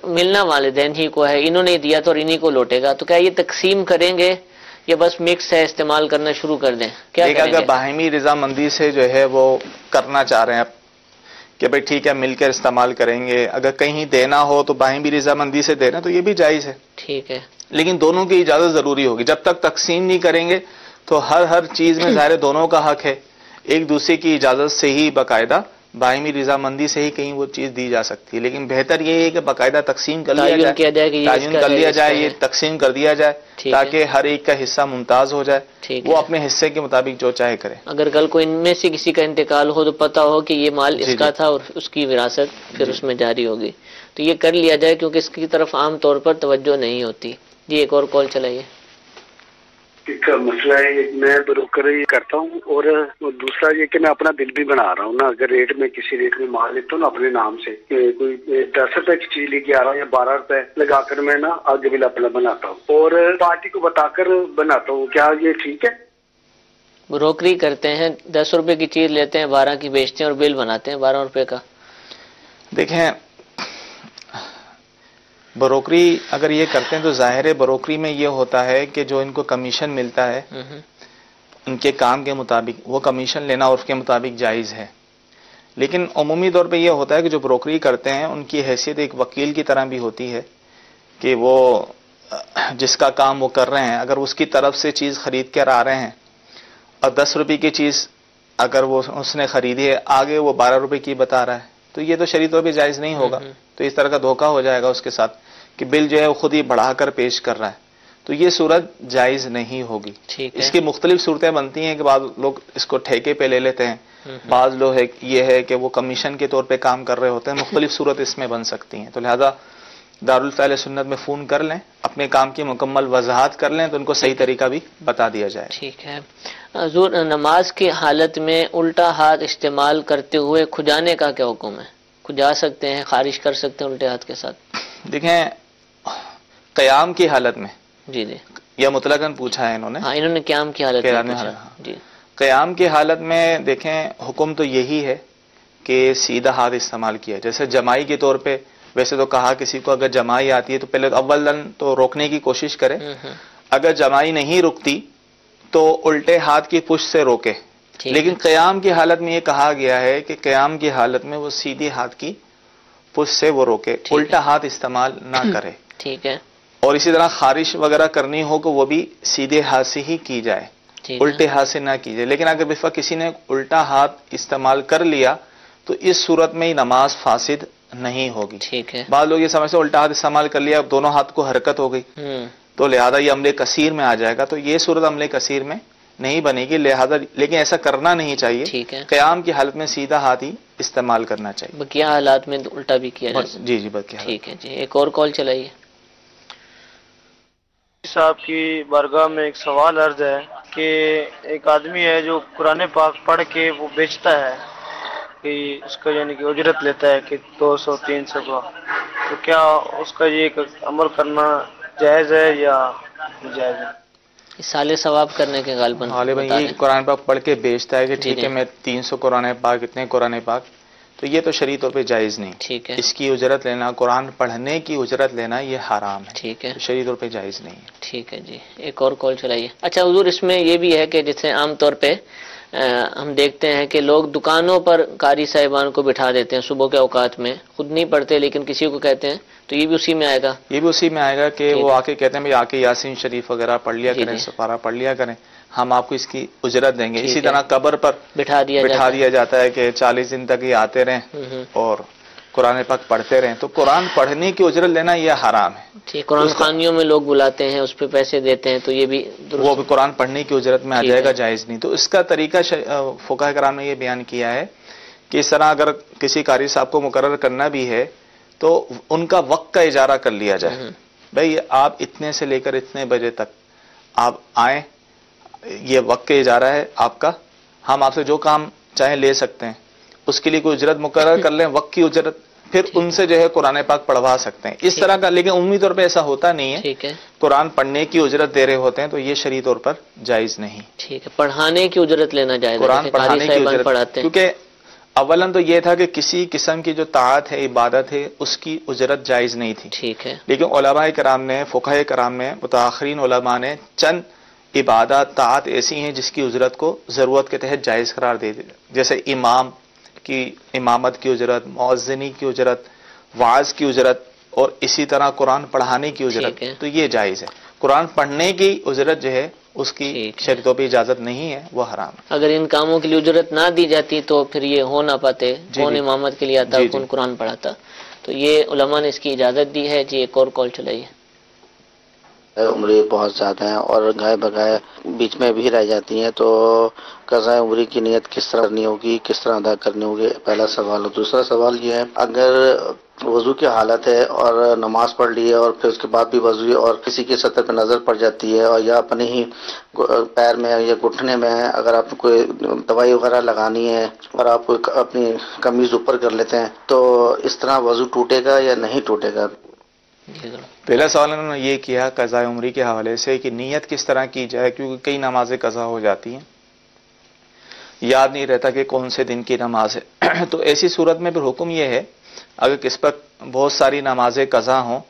ملنا والدین ہی کو ہے، انہوں نے دیا تو اور انہی کو لوٹے گا. تو کیا یہ تقسیم کریں گے یا بس مکس ہے، استعمال کرنا شروع کر دیں؟ کیا کریں گے؟ اگر باہمی رضامندی سے جو ہے وہ کرنا چاہ رہے ہیں کہ بھئی ٹھیک ہے مل کر استعمال کریں گے، اگر کہیں دینا ہو تو باہمی رضامندی سے دینا تو یہ بھی جائز ہے. ٹھیک ہے. لیکن دونوں کی اجازت ضروری ہوگی. جب تک تقسیم نہیں کریں گے تو ہر چیز میں ظاہر دونوں کا حق ہے، ایک دوسرے کی اجازت سے ہی باقاعدہ باہمی رضامندی سے ہی کہیں وہ چیز دی جا سکتی ہے. لیکن بہتر یہ ہے کہ باقاعدہ تقسیم کر لیا جائے، تعین کر لیا جائے، یہ تقسیم کر دیا جائے تاکہ ہر ایک کا حصہ ممتاز ہو جائے، وہ اپنے حصے کے مطابق جو چاہے کرے. اگر کل کو ان میں سے کسی کا انتقال ہو تو پتہ ہو کہ یہ مال اس کا تھا اور اس کی وراثت پھر اس میں جاری ہوگی، تو یہ کر لیا جائے کیونکہ اس کی طرف عام طور پر توجہ نہیں ہوتی. جی ایک اور کال چلائیے. کا مسئلہ ہے، میں بروکری کرتا ہوں اور دوسرا یہ کہ میں اپنا بل بھی بنا رہا ہوں نا. اگر ریٹ میں کسی ریٹ میں مال لیتا ہوں نا اپنے نام سے، کوئی 10 روپے کی چیز لے کے آ رہا ہوں یا 12 روپے لگا کر میں نا آگے بل اپنا بناتا ہوں اور پارٹی کو بتا کر بناتا ہوں، کیا یہ ٹھیک ہے؟ بروکری کرتے ہیں، 10 روپے کی چیز لیتے ہیں، 12 کی بیچتے ہیں اور بل بناتے ہیں 12 روپے کا. دیکھیں، بروکری اگر یہ کرتے ہیں تو ظاہر بروکری میں یہ ہوتا ہے کہ جو ان کو کمیشن ملتا ہے ان کے کام کے مطابق وہ کمیشن لینا عرف کے مطابق جائز ہے. لیکن عمومی طور پہ یہ ہوتا ہے کہ جو بروکری کرتے ہیں ان کی حیثیت ایک وکیل کی طرح بھی ہوتی ہے کہ وہ جس کا کام وہ کر رہے ہیں، اگر اس کی طرف سے چیز خرید کر آ رہے ہیں اور 10 روپے کی چیز اگر وہ اس نے خریدی ہے آگے وہ 12 روپے کی بتا رہا ہے تو یہ تو شرعی طور پہ جائز نہیں ہوگا. تو اس طرح کا دھوکہ ہو جائے گا اس کے ساتھ کہ بل جو ہے وہ خود ہی بڑھا کر پیش کر رہا ہے، تو یہ صورت جائز نہیں ہوگی. اس کی مختلف صورتیں بنتی ہیں کہ بعض لوگ اس کو ٹھیکے پہ لے لیتے ہیں، بعض لوگ یہ ہے کہ وہ کمیشن کے طور پہ کام کر رہے ہوتے ہیں. مختلف صورت اس میں بن سکتی ہیں. تو لہذا دارالفعل سنت میں فون کر لیں، اپنے کام کی مکمل وضاحت کر لیں تو ان کو صحیح طریقہ بھی بتا دیا جائے. ٹھیک ہے. حضور، نماز کی حالت میں الٹا ہاتھ استعمال کرتے ہوئے کھجانے کا کیا حکم ہے؟ کھجا سکتے ہیں، خارج کر سکتے ہیں الٹے ہاتھ کے ساتھ؟ دیکھیں، قیام کی حالت میں جی یا مطلقاً پوچھا ہے انہوں نے. ہاں، انہوں نے قیام کی حالت میں جی. قیام کی حالت میں دیکھیں حکم تو یہی ہے کہ سیدھا ہاتھ استعمال کیا. جیسے جمائی کے طور پہ ویسے تو کہا کسی کو اگر جمائی آتی ہے تو پہلے اولاً تو روکنے کی کوشش کرے، اگر جمائی نہیں رکتی تو الٹے ہاتھ کی پشت سے روکے. لیکن قیام کی حالت میں یہ کہا گیا ہے کہ قیام کی حالت میں وہ سیدھی ہاتھ کی پشت سے وہ روکے، الٹا ہاتھ استعمال نہ کرے. ٹھیک ہے. اور اسی طرح خارش وغیرہ کرنی ہو کہ وہ بھی سیدھے ہاتھ سے ہی کی جائے. الٹے ہاتھ سے نہ کیجیے. لیکن اگر اس وقت کسی نے الٹا ہاتھ استعمال کر لیا تو اس صورت میں نماز فاسد نہیں ہوگی. ٹھیک ہے. بعض لوگ یہ سمجھتے ہیں الٹا ہاتھ استعمال کر لیا اب دونوں ہاتھ کو حرکت ہو گئی تو لہذا یہ عمل کثیر میں آ جائے گا, تو یہ صورت عمل کثیر میں نہیں بنے گی. لہذا لیکن ایسا کرنا نہیں چاہیے. ٹھیک ہے. قیام کی حالت میں سیدھا ہاتھ ہی استعمال کرنا چاہیے. بقیہ حالات میں الٹا بھی کیا جائے. جی جی بقیہ. ٹھیک ہے جی. ایک اور کال چلائیے. صاحب کی بارگاہ میں ایک سوال عرض ہے کہ ایک آدمی ہے جو قرآن پاک پڑھ کے وہ بیچتا ہے کہ اس کا یعنی کہ اجرت لیتا ہے کہ 200-300 کا, تو کیا اس کا یہ عمل کرنا جائز ہے یا ناجائز ہے؟ سال ثواب کرنے کے غالباً یہ قرآن پاک پڑھ کے بیچتا ہے کہ ٹھیک ہے میں 300 قرآن پاک اتنے قرآن پاک, تو یہ تو شرعی طور پہ جائز نہیں. ٹھیک ہے. اس کی اجرت لینا, قرآن پڑھنے کی اجرت لینا یہ حرام ہے. ٹھیک ہے. شرعی طور پہ جائز نہیں ہے. ٹھیک ہے جی. ایک اور کال چلائیے. اچھا حضور اس میں یہ بھی ہے کہ جیسے عام طور پہ ہم دیکھتے ہیں کہ لوگ دکانوں پر قاری صاحبان کو بٹھا دیتے ہیں صبح کے اوقات میں, خود نہیں پڑھتے لیکن کسی کو کہتے ہیں, تو یہ بھی اسی میں آئے گا. یہ بھی اسی میں آئے گا کہ وہ آ کے کہتے ہیں بھائی آ کے یاسین شریف وغیرہ پڑھ لیا کریں, سپارہ پڑھ لیا کریں, ہم آپ کو اس کی اجرت دیں گے. اسی طرح قبر پر بٹھا دیا جاتا ہے کہ 40 دن تک یہ آتے رہیں اور قرآن پاک پڑھتے رہیں, تو قرآن پڑھنے کی اجرت لینا یہ حرام ہے. قرآن خوانیوں میں لوگ بلاتے ہیں, اس پہ پیسے دیتے ہیں, تو یہ بھی وہ بھی قرآن پڑھنے کی اجرت میں آ جائے گا, جائز نہیں. تو اس کا طریقہ فقہاء کرام نے یہ بیان کیا ہے کہ اس طرح اگر کسی قاری صاحب کو مقرر کرنا بھی ہے تو ان کا وقت کا اجارہ کر لیا جائے. بھائی آپ اتنے سے لے کر اتنے بجے تک آپ آئیں, یہ وقت کا اجارہ ہے آپ کا, ہم آپ سے جو کام چاہیں لے سکتے ہیں, اس کے لیے کوئی اجرت مقرر کر لیں, وقت کی اجرت, پھر ان سے جو ہے قرآن پاک پڑھوا سکتے ہیں اس طرح کا. لیکن عمومی طور پہ ایسا ہوتا نہیں ہے. قرآن پڑھنے کی اجرت دے رہے ہوتے ہیں تو یہ شرعی طور پر جائز نہیں. ٹھیک ہے. پڑھانے کی اجرت لینا جائز, قرآن پڑھانے کی اجرت, کیونکہ اولاً تو یہ تھا کہ کسی قسم کی جو طاعت ہے, عبادت ہے, اس کی اجرت جائز نہیں تھی. ٹھیک ہے. لیکن علماء کرام نے, فقہاء کرام نے, متاخرین علماء نے چند عبادات طاعت ایسی ہیں جس کی اجرت کو ضرورت کے تحت جائز قرار دے دی, جیسے امام کی امامت کی اجرت, مؤذنی کی اجرت, واعظ کی اجرت, اور اسی طرح قرآن پڑھانے کی اجرت, تو یہ جائز ہے. قرآن پڑھنے کی اجرت جو ہے اس کی شرعی طور پہ اجازت نہیں ہے, وہ حرام ہے. اگر ان کاموں کے لیے اجرت نہ دی جاتی تو پھر یہ ہو نہ پاتے. کون امامت کے لیے آتا, کون قرآن پڑھاتا, تو یہ علماء نے اس کی اجازت دی ہے. جی ایک اور کال چلائیے. عمری بہت زیادہ ہیں اور گائے بگائے بیچ میں بھی رہ جاتی ہیں, تو قضاء عمری کی نیت کس طرح کرنی ہوگی, کس طرح ادا کرنی ہوگی, پہلا سوال. دوسرا سوال یہ ہے اگر وضو کی حالت ہے اور نماز پڑھ لی ہے اور پھر اس کے بعد بھی وضو ہے اور کسی کی سطح پہ نظر پڑ جاتی ہے, اور یا اپنے ہی پیر میں یا گھٹنے میں اگر آپ کوئی دوائی وغیرہ لگانی ہے اور آپ اپنی قمیض اوپر کر لیتے ہیں, تو اس طرح وضو ٹوٹے گا یا نہیں ٹوٹے گا؟ پہلا سوال انہوں نے یہ کیا قضاء عمری کے حوالے سے کہ نیت کس طرح کی جائے, کیونکہ کئی نمازیں قضا ہو جاتی ہیں, یاد نہیں رہتا کہ کون سے دن کی نماز ہے. تو ایسی صورت میں پھر حکم یہ ہے اگر کس پر بہت ساری نمازیں قضا ہوں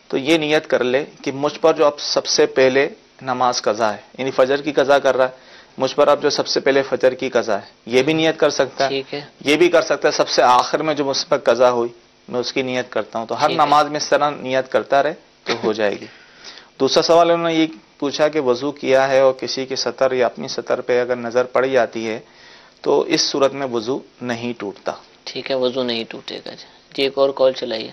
تو یہ نیت کر لے کہ مجھ پر جو اب سب سے پہلے نماز قضا ہے, یعنی فجر کی قضا کر رہا ہے, مجھ پر اب جو سب سے پہلے فجر کی قضا ہے, یہ بھی نیت کر سکتا ہے. یہ بھی کر سکتا ہے سب سے آخر میں جو مجھ پر قضا ہوئی میں اس کی نیت کرتا ہوں. تو ہر نماز میں اس طرح نیت کرتا رہے تو ہو جائے گی. دوسرا سوال انہوں نے یہ پوچھا کہ وضو کیا ہے اور کسی کی سطر یا اپنی سطر پہ اگر نظر پڑ جاتی ہے تو اس صورت میں وضو نہیں ٹوٹتا. ٹھیک ہے, وضو نہیں ٹوٹے گا. جی ایک اور کال چلائیے.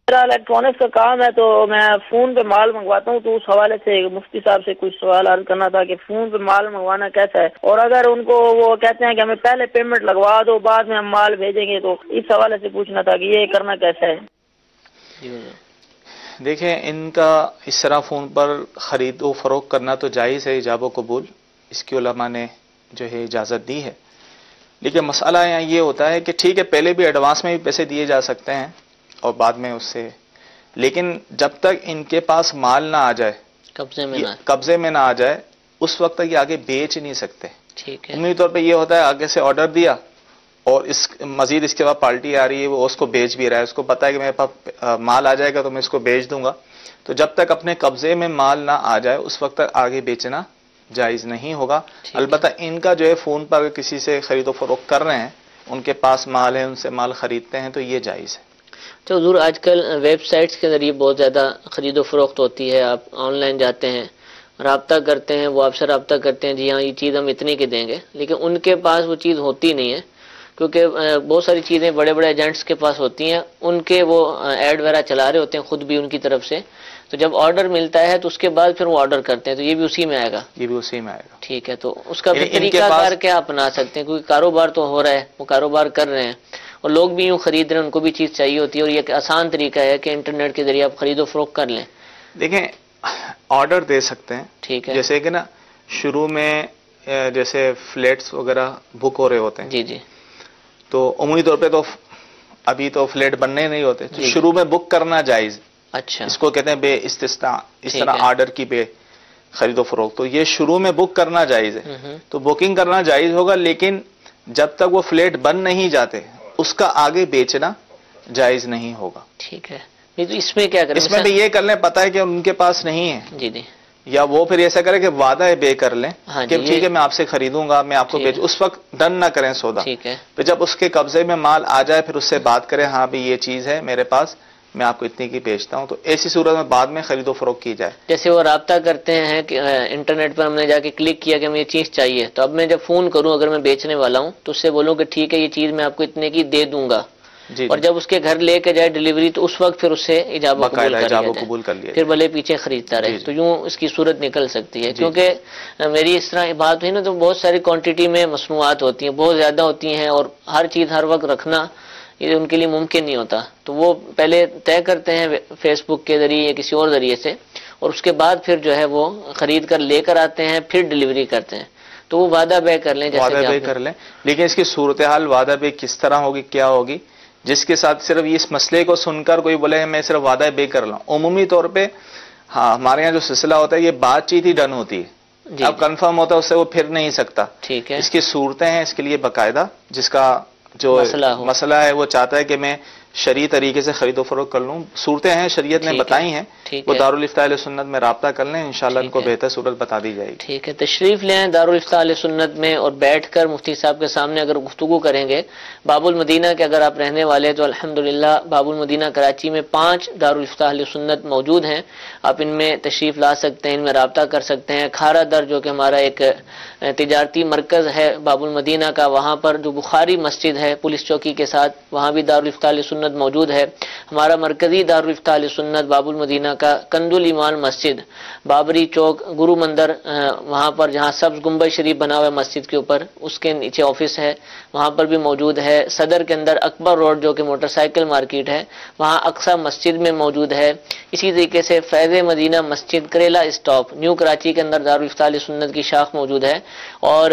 میرا الیکٹرانکس کا کام ہے تو میں فون پہ مال منگواتا ہوں, تو اس حوالے سے مفتی صاحب سے کچھ سوال عرض کرنا تھا کہ فون پہ مال منگوانا کیسا ہے, اور اگر ان کو وہ کہتے ہیں کہ ہمیں پہلے پیمنٹ لگوا دو بعد میں ہم مال بھیجیں گے, تو اس حوالے سے پوچھنا تھا کہ یہ کرنا کیسا ہے. دیکھیں ان کا اس طرح فون پر خرید و فروخت کرنا تو جائز ہے, ایجاب و قبول اس کی علماء نے جو ہے اجازت دی ہے. لیکن مسئلہ یہاں یہ ہوتا ہے کہ ٹھیک ہے پہلے بھی ایڈوانس میں بھی پیسے دیے جا سکتے ہیں اور بعد میں اس سے, لیکن جب تک ان کے پاس مال نہ آ جائے, قبضے میں نہ آ جائے, اس وقت تک یہ آگے بیچ نہیں سکتے. عمومی طور پہ یہ ہوتا ہے آگے سے آرڈر دیا اور اس مزید اس کے بعد پارٹی آ رہی ہے, وہ اس کو بیچ بھی رہا ہے, اس کو پتا ہے کہ میرے پاس مال آ جائے گا تو میں اس کو بیچ دوں گا. تو جب تک اپنے قبضے میں مال نہ آ جائے اس وقت تک آگے بیچنا جائز نہیں ہوگا. البتہ ان کا جو ہے فون پر اگر کسی سے خرید و فروخت کر رہے ہیں, ان کے پاس مال ہے, ان سے مال خریدتے ہیں, تو یہ جائز ہے. تو حضور آج کل ویب سائٹس کے ذریعے بہت زیادہ خرید و فروخت ہوتی ہے, آپ آن لائن جاتے ہیں رابطہ کرتے ہیں، وہ آپ سے رابطہ کرتے ہیں، جی ہاں یہ چیز ہم اتنے کی دیں گے، لیکن ان کے پاس وہ چیز ہوتی نہیں ہے، کیونکہ بہت ساری چیزیں بڑے بڑے ایجنٹس کے پاس ہوتی ہیں، ان کے وہ ایڈ وغیرہ چلا رہے ہوتے ہیں خود بھی ان کی طرف سے، تو جب آرڈر ملتا ہے تو اس کے بعد پھر وہ آرڈر کرتے ہیں، تو یہ بھی اسی میں آئے گا، یہ بھی اسی میں آئے گا. ٹھیک ہے. تو اس کا طریقہ کار کیا اپنا سکتے ہیں، کیونکہ کاروبار تو ہو رہا ہے، وہ کاروبار کر رہے ہیں اور لوگ بھی یوں خرید رہے ہیں، ان کو بھی چیز چاہیے ہوتی ہے، اور یہ ایک آسان طریقہ ہے کہ انٹرنیٹ کے ذریعے آپ خرید و فروخت کر لیں. دیکھیں آرڈر دے سکتے ہیں، ٹھیک ہے، جیسے کہ نا شروع میں جیسے فلیٹس وغیرہ بک ہو رہے ہوتے ہیں، جی جی، تو عمومی طور پہ تو ابھی تو فلیٹ بننے نہیں ہوتے، تو شروع میں بک کرنا جائز. اچھا، اس کو کہتے ہیں بے استثناء، اس طرح آرڈر کی بے خرید و فروخت، تو یہ شروع میں بک کرنا جائز ہے، تو بکنگ کرنا جائز ہوگا، لیکن جب تک وہ فلیٹ بن نہیں جاتے اس کا آگے بیچنا جائز نہیں ہوگا. ٹھیک ہے. تو اس میں کیا کریں؟ اس میں بھی یہ کر لیں، پتہ ہے کہ ان کے پاس نہیں ہے، جی جی، یا وہ پھر ایسا کرے کہ وعدہ بے کر لیں کہ ٹھیک ہے میں آپ سے خریدوں گا، میں آپ کو بیچ، اس وقت ڈن نہ کریں سودا. ٹھیک ہے. پھر جب اس کے قبضے میں مال آ جائے پھر اس سے بات کریں، ہاں بھی یہ چیز ہے میرے پاس، میں آپ کو اتنی کی بیچتا ہوں، تو ایسی صورت میں بعد میں خرید و فروخت کی جائے. جیسے وہ رابطہ کرتے ہیں کہ انٹرنیٹ پر ہم نے جا کے کلک کیا کہ ہمیں یہ چیز چاہیے، تو اب میں جب فون کروں اگر میں بیچنے والا ہوں تو اس سے بولوں کہ ٹھیک ہے یہ چیز میں آپ کو اتنے کی دے دوں گا، اور جب اس کے گھر لے کے جائے ڈیلیوری تو اس وقت پھر اس سے ایجاب قبول کر لیا، پھر بھلے پیچھے خریدتا رہے. تو یوں اس کی صورت نکل سکتی ہے، کیونکہ میری اس طرح بات ہوئی نا تو بہت ساری کوانٹٹی میں مصنوعات ہوتی ہیں، بہت زیادہ ہوتی ہیں، اور ہر چیز ہر وقت رکھنا یہ ان کے لیے ممکن نہیں ہوتا، تو وہ پہلے طے کرتے ہیں فیس بک کے ذریعے یا کسی اور ذریعے سے، اور اس کے بعد پھر جو ہے وہ خرید کر لے کر آتے ہیں، پھر ڈیلیوری کرتے ہیں. تو وہ وعدہ بے کر لیں، وعدہ بے کر لیں، لیکن اس کی صورتحال وعدہ بے کس طرح ہوگی، کیا ہوگی، جس کے ساتھ صرف اس مسئلے کو سن کر کوئی بولے میں صرف وعدہ بے کر لوں. عمومی طور پہ ہاں ہمارے یہاں جو سلسلہ ہوتا ہے یہ بات چیت ہی ڈن ہوتی ہے، اب کنفرم ہوتا ہے اس سے وہ پھر نہیں سکتا. ٹھیک ہے. اس کی صورتیں ہیں، اس کے لیے باقاعدہ جس کا جو مسئلہ ہے وہ چاہتا ہے کہ میں شرعی طریقے سے خرید و فروخت کر لوں، صورتیں ہیں شریعت نے بتائی ہیں، وہ دارالفتاء اہل سنت میں رابطہ کر لیں، انشاءاللہ ان کو بہتر صورت بتا دی جائے گی. ٹھیک ہے. تشریف لیں دارالفتاء اہل سنت میں، اور بیٹھ کر مفتی صاحب کے سامنے اگر گفتگو کریں گے. باب المدینہ کے اگر آپ رہنے والے تو الحمدللہ باب المدینہ کراچی میں 5 دارالفتاء اہل سنت موجود ہیں، آپ ان میں تشریف لا سکتے ہیں، ان میں رابطہ کر سکتے ہیں. کھارا در جو کہ ہمارا ایک تجارتی مرکز ہے باب المدینہ کا، وہاں پر جو بخاری مسجد ہے پولیس چوکی کے ساتھ، وہاں بھی دارالفتاء اہل سنت موجود ہے. ہمارا مرکزی دارالفتاء اہل سنت باب المدینہ کا کندو الایمان مسجد، بابری چوک، گرو مندر، وہاں پر جہاں سبز گنبد شریف بنا ہوا ہے مسجد کے اوپر، اس کے نیچے آفس ہے، وہاں پر بھی موجود ہے. صدر کے اندر اکبر روڈ جو کہ موٹر سائیکل مارکیٹ ہے، وہاں اقصی مسجد میں موجود ہے. اسی طریقے سے فیض مدینہ مسجد کریلا اسٹاپ نیو کراچی کے اندر دارالفتاء اہل سنت کی شاخ موجود ہے. اور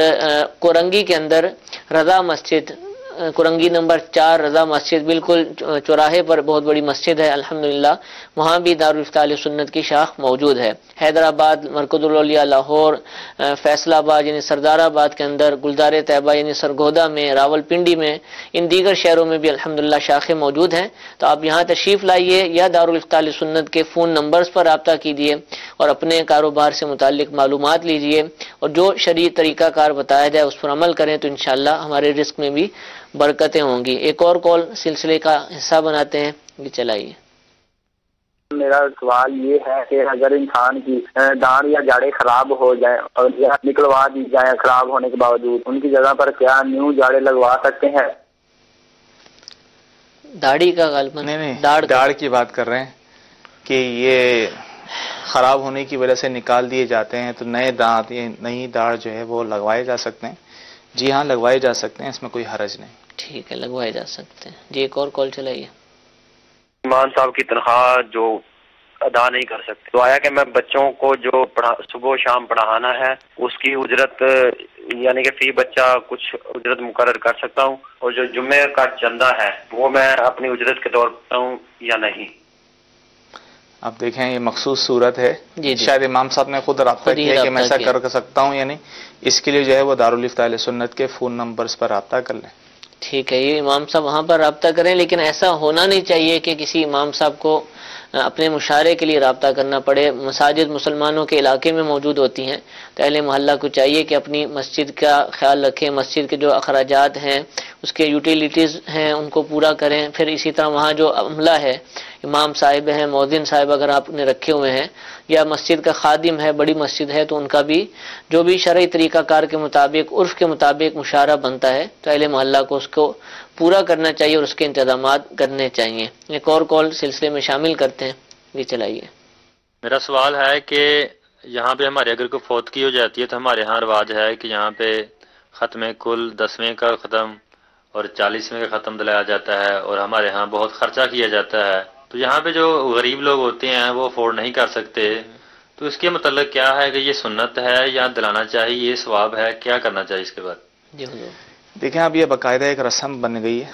کورنگی کے اندر رضا مسجد، کورنگی نمبر 4 رضا مسجد، بالکل چوراہے پر بہت بڑی مسجد ہے الحمدللہ، وہاں بھی دارالفتاء اہل سنت کی شاخ موجود ہے. حیدرآباد مرکز الاولیاء لاہور، فیصل آباد یعنی سردار آباد کے اندر، گلزار طیبہ یعنی سرگودا میں، راول پنڈی میں، ان دیگر شہروں میں بھی الحمدللہ شاخیں موجود ہیں. تو آپ یہاں تشریف لائیے یا دارالفتاء اہل سنت کے فون نمبرز پر رابطہ کیجیے اور اپنے کاروبار سے متعلق معلومات لیجیے، اور جو شرعی طریقہ کار بتایا جائے اس پر عمل کریں تو انشاءاللہ ہمارے رزق میں بھی برکتیں ہوں گی. ایک اور کال سلسلے کا حصہ بناتے ہیں، یہ چلائیے. میرا سوال یہ ہے کہ اگر انسان کی داڑھ یا جاڑیں خراب ہو جائیں اور نکلوا دی جائیں خراب ہونے کے باوجود، ان کی جگہ پر کیا نیو جاڑیں لگوا سکتے ہیں؟ داڑھی کا غالباً داڑھ کی بات کر رہے ہیں کہ یہ خراب ہونے کی وجہ سے نکال دیے جاتے ہیں، تو نئے دانت یا نئی داڑھ جو ہے وہ لگوائے جا سکتے ہیں. جی ہاں لگوائے جا سکتے ہیں، اس میں کوئی حرج نہیں. ٹھیک ہے، لگوائے جا سکتے ہیں. جی ایک اور کال چلائیے. ایمان صاحب کی تنخواہ جو ادا نہیں کر سکتے، تو آیا کہ میں بچوں کو جو صبح و شام پڑھانا ہے اس کی اجرت یعنی کہ فی بچہ کچھ اجرت مقرر کر سکتا ہوں، اور جو جمعے کا چندہ ہے وہ میں اپنی اجرت کے طور پر ہوں یا نہیں؟ اب دیکھیں یہ مخصوص صورت ہے، شاید امام صاحب نے خود رابطہ کیا کہ میں ایسا کر سکتا ہوں، یعنی اس کے لیے جو ہے وہ دارالفتاء اہل سنت کے فون نمبرز پر رابطہ کر لیں. ٹھیک ہے، یہ امام صاحب وہاں پر رابطہ کریں، لیکن ایسا ہونا نہیں چاہیے کہ کسی امام صاحب کو اپنے مشاعرے کے لیے رابطہ کرنا پڑے. مساجد مسلمانوں کے علاقے میں موجود ہوتی ہیں، تو اہل محلہ کو چاہیے کہ اپنی مسجد کا خیال رکھیں، مسجد کے جو اخراجات ہیں، اس کے یوٹیلیٹیز ہیں ان کو پورا کریں. پھر اسی طرح وہاں جو عملہ ہے امام صاحب ہیں، مؤذن صاحب اگر آپ نے رکھے ہوئے ہیں، یا مسجد کا خادم ہے، بڑی مسجد ہے، تو ان کا بھی جو بھی شرعی طریقہ کار کے مطابق، عرف کے مطابق مشاورہ بنتا ہے تو اہل محلہ کو اس کو پورا کرنا چاہیے اور اس کے انتظامات کرنے چاہیے۔ ایک اور کال سلسلے میں شامل کرتے ہیں، یہ چلائیے۔ میرا سوال ہے کہ یہاں پہ ہمارے اگر کوئی فوتگی ہو جاتی ہے تو ہمارے ہاں رواج ہے کہ یہاں پہ ختم کل 10ویں کا ختم اور 40ویں کا ختم دلایا جاتا ہے، اور ہمارے ہاں بہت خرچہ کیا جاتا ہے، تو یہاں پہ جو غریب لوگ ہوتے ہیں وہ افورڈ نہیں کر سکتے، تو اس کے متعلق کیا ہے کہ یہ سنت ہے یا دلانا چاہیے، یہ ثواب ہے، کیا کرنا چاہیے اس کے بعد؟ دیکھیں اب یہ باقاعدہ ایک رسم بن گئی ہے۔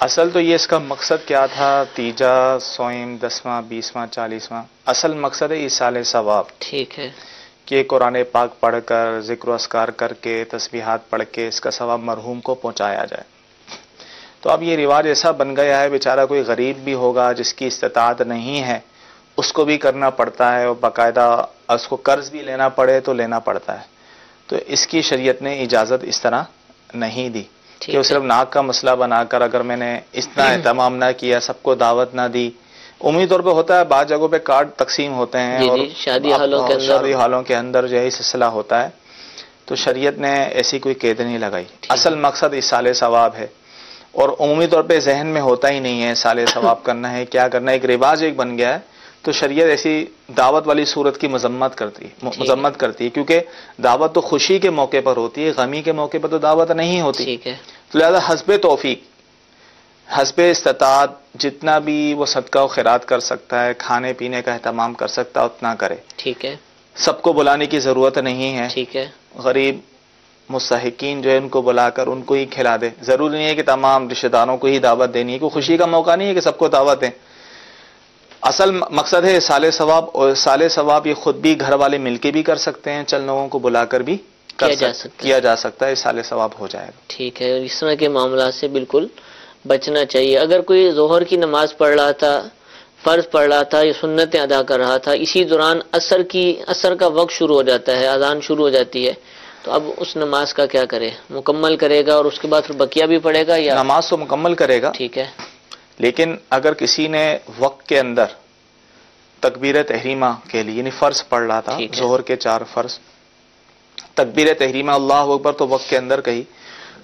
اصل تو یہ اس کا مقصد کیا تھا، تیجا، سوئم، 10واں، 20واں، 40واں، اصل مقصد ہے ایصال ثواب، ٹھیک ہے، کہ قرآن پاک پڑھ کر، ذکر و اذکار کر کے، تسبیحات پڑھ کے اس کا ثواب مرحوم کو پہنچایا جائے۔ تو اب یہ رواج ایسا بن گیا ہے، بیچارہ کوئی غریب بھی ہوگا جس کی استطاعت نہیں ہے اس کو بھی کرنا پڑتا ہے، اور باقاعدہ اس کو قرض بھی لینا پڑے تو لینا پڑتا ہے۔ تو اس کی شریعت نے اجازت اس طرح نہیں دی کہ وہ صرف ناک کا مسئلہ بنا کر اگر میں نے اتنا اہتمام نہ کیا، سب کو دعوت نہ دی۔ عمومی طور پہ ہوتا ہے بعض جگہوں پہ کارڈ تقسیم ہوتے ہیں اور شادی حالوں کے اندر جو ہے سلسلہ ہوتا ہے، تو شریعت نے ایسی کوئی قید نہیں لگائی۔ اصل مقصد ایصال ثواب ہے، اور عمومی طور پہ ذہن میں ہوتا ہی نہیں ہے ایصال ثواب کرنا ہے، کیا کرنا ہے، ایک رواج ایک بن گیا ہے۔ تو شریعت ایسی دعوت والی صورت کی مذمت کرتی ہے، کیونکہ دعوت تو خوشی کے موقع پر ہوتی ہے، غمی کے موقع پر تو دعوت نہیں ہوتی۔ تو لہذا حسب توفیق، حسب استطاعت جتنا بھی وہ صدقہ و خیرات کر سکتا ہے، کھانے پینے کا اہتمام کر سکتا ہے اتنا کرے، ٹھیک ہے۔ سب کو بلانے کی ضرورت نہیں ہے، ٹھیک ہے۔ غریب مستحقین جو ہے ان کو بلا کر ان کو ہی کھلا دے، ضروری نہیں ہے کہ تمام رشتہ داروں کو ہی دعوت دینی ہے، کوئی خوشی کا موقع نہیں ہے کہ سب کو دعوت دیں۔ اصل مقصد ہے ایصال ثواب، اور ایصال ثواب یہ خود بھی گھر والے مل کے بھی کر سکتے ہیں، چند لوگوں کو بلا کر بھی کیا جا سکتا ہے، ایصال ثواب ہو جائے گا۔ ٹھیک ہے، اس طرح کے معاملات سے بالکل بچنا چاہیے۔ اگر کوئی ظہر کی نماز پڑھ رہا تھا، فرض پڑھ رہا تھا یا سنتیں ادا کر رہا تھا، اسی دوران عصر کا وقت شروع ہو جاتا ہے، اذان شروع ہو جاتی ہے، تو اب اس نماز کا کیا کرے؟ مکمل کرے گا اور اس کے بعد پھر بقیہ بھی پڑھے گا، یا نماز تو مکمل کرے گا، ٹھیک ہے، لیکن اگر کسی نے وقت کے اندر تکبیر تحریمہ کے لیے یعنی فرض پڑھ رہا تھا، ظہر کے 4 فرض، تکبیر تحریمہ اللہ اکبر تو وقت کے اندر کہی،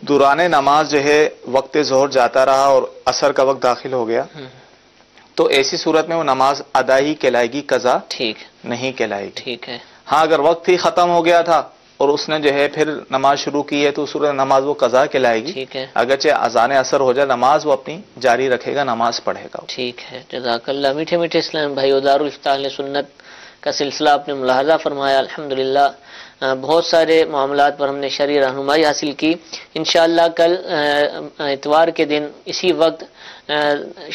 دوران نماز جو ہے وقت ظہر جاتا رہا اور عصر کا وقت داخل ہو گیا، تو ایسی صورت میں وہ نماز ادا ہی کہلائے گی، قضا نہیں کہلائے گی۔ ٹھیک ہے۔ ہاں اگر وقت ہی ختم ہو گیا تھا اور اس نے جو ہے پھر نماز شروع کی ہے تو صورت نماز وہ قضا کہلائے گی، ٹھیک ہے، اگرچہ اذان عصر ہو جائے نماز وہ اپنی جاری رکھے گا، نماز پڑھے گا۔ ٹھیک ہے، جزاک اللہ۔ میٹھے میٹھے اسلام بھائی، دارالفتاح اہل سنت کا سلسلہ آپ نے ملاحظہ فرمایا، الحمدللہ بہت سارے معاملات پر ہم نے شرعی رہنمائی حاصل کی۔ انشاءاللہ کل اتوار کے دن اسی وقت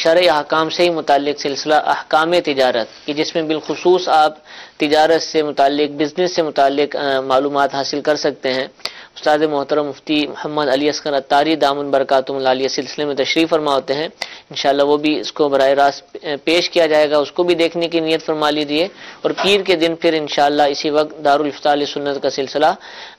شرعی احکام سے ہی متعلق سلسلہ احکام تجارت کہ جس میں بالخصوص آپ تجارت سے متعلق، بزنس سے متعلق معلومات حاصل کر سکتے ہیں۔ استاد محترم مفتی محمد علی اصغر عطاری دامن برکاتہم العالیہ سلسلے میں تشریف فرما ہوتے ہیں، انشاءاللہ وہ بھی اس کو براہ راست پیش کیا جائے گا، اس کو بھی دیکھنے کی نیت فرما لیجیے، اور پیر کے دن پھر انشاءاللہ اسی وقت دارالفتاح اہل سنت کا سلسلہ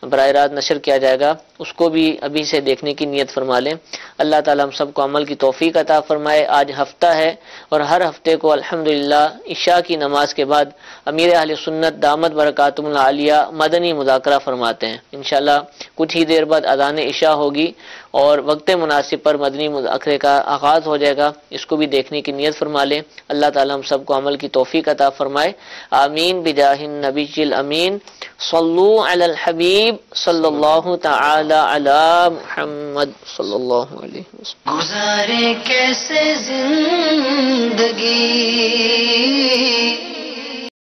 براہ راست نشر کیا جائے گا، اس کو بھی ابھی سے دیکھنے کی نیت فرما لیں۔ اللہ تعالی ہم سب کو عمل کی توفیق عطا فرمائے۔ آج ہفتہ ہے اور ہر ہفتے کو الحمدللہ عشاء کی نماز کے بعد امیر اہل سنت دامت برکاتہم العالیہ مدنی مذاکرہ فرماتے ہیں۔ انشاءاللہ کچھ ہی دیر بعد اذان عشاء ہوگی اور وقت مناسب پر مدنی مذاکرے کا آغاز ہو جائے گا، اس کو بھی دیکھنے کی نیت فرما لیں۔ اللہ تعالی ہم سب کو عمل کی توفیق عطا فرمائے، آمین بجاہ النبی الامین۔ صلو علی الحبیب صلی اللہ تعالی علی محمد صلی اللہ علیہ وسلم۔ گزارے کیسے زندگی